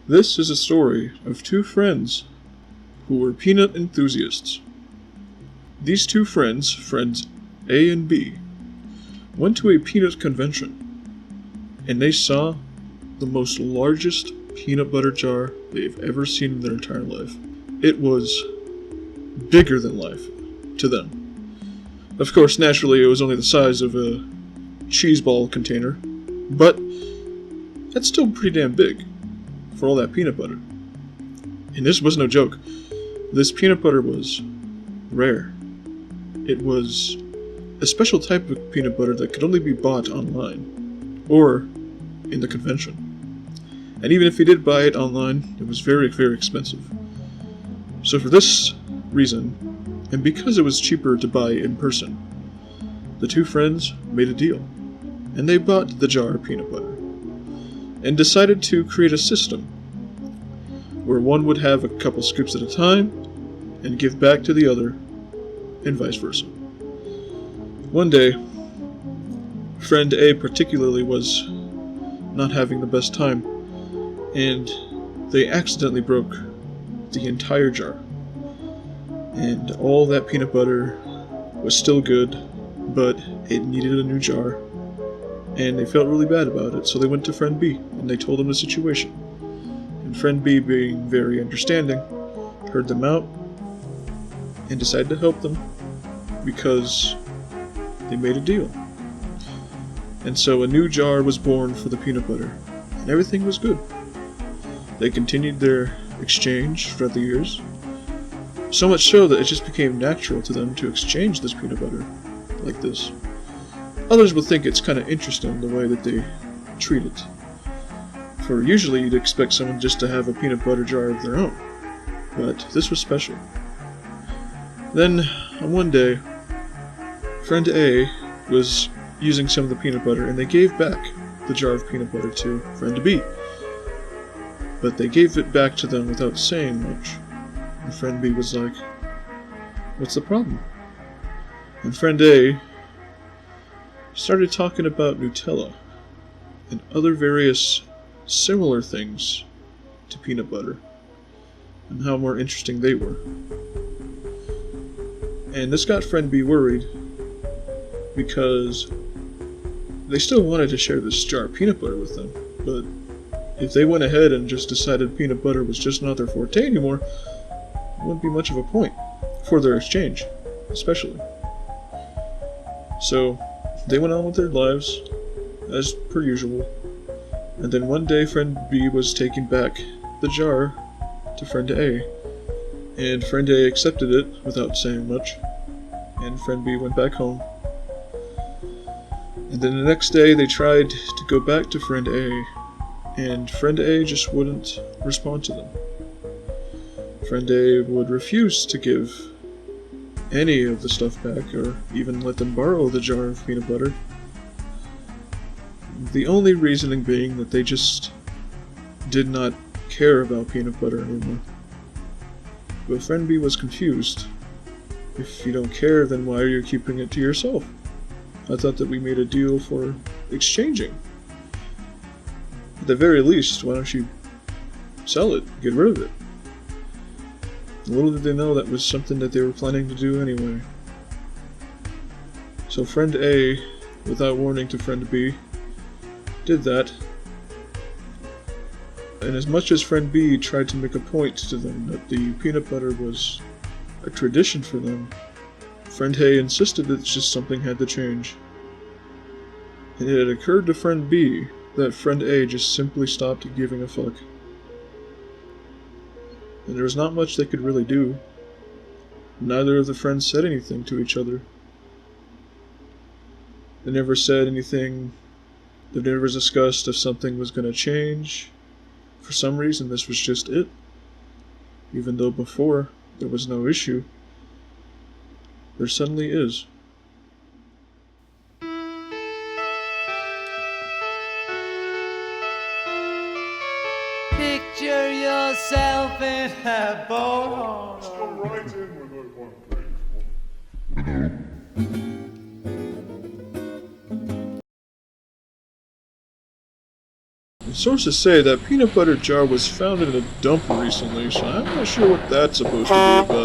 This is a story of two friends who were peanut enthusiasts. These two friends, friends A and B, went to a peanut convention, and they saw the most largest peanut butter jar they've ever seen in their entire life. It was bigger than life to them. Of course, naturally, it was only the size of a cheese ball container, but that's still pretty damn big for all that peanut butter. And this was no joke. This peanut butter was rare. It was a special type of peanut butter that could only be bought online or in the convention. And even if you did buy it online, it was very, very expensive. So for this reason, and because it was cheaper to buy in person, the two friends made a deal, and they bought the jar of peanut butter, and decided to create a system where one would have a couple scoops at a time and give back to the other, and vice versa. One day, friend A particularly was not having the best time, and they accidentally broke the entire jar. And all that peanut butter was still good, but it needed a new jar, and they felt really bad about it, so they went to friend B, and they told him the situation. And friend B, being very understanding, heard them out, and decided to help them, because they made a deal. And so a new jar was born for the peanut butter, and everything was good. They continued their exchange throughout the years, so much so that it just became natural to them to exchange this peanut butter like this. Others will think it's kind of interesting the way that they treat it. For usually you'd expect someone just to have a peanut butter jar of their own, but this was special. Then, on one day, friend A was using some of the peanut butter, and they gave back the jar of peanut butter to friend B. But they gave it back to them without saying much. And friend B was like, "What's the problem?" And friend A started talking about Nutella and other various similar things to peanut butter, and how more interesting they were. And this got friend B worried, because they still wanted to share this jar of peanut butter with them, but if they went ahead and just decided peanut butter was just not their forte anymore, it wouldn't be much of a point for their exchange, especially. So they went on with their lives, as per usual, and then one day friend B was taking back the jar to friend A, and friend A accepted it without saying much, and friend B went back home. And then the next day they tried to go back to friend A, and friend A just wouldn't respond to them. Friend A would refuse to give any of the stuff back, or even let them borrow the jar of peanut butter. The only reasoning being that they just did not care about peanut butter anymore. But friend B was confused. If you don't care, then why are you keeping it to yourself? I thought that we made a deal for exchanging. At the very least, why don't you sell it, get rid of it? Little did they know that was something that they were planning to do anyway. So friend A, without warning to friend B, did that. And as much as friend B tried to make a point to them that the peanut butter was a tradition for them, friend A insisted that just something had to change. And it had occurred to friend B that friend A just simply stopped giving a fuck. And there was not much they could really do. Neither of the friends said anything to each other. They never said anything. They never discussed if something was going to change. For some reason, this was just it. Even though before there was no issue, there suddenly is. Picture yourself in a boat. Go right in with it one page. Sources say that peanut butter jar was found in a dump recently, so I'm not sure what that's supposed to be about.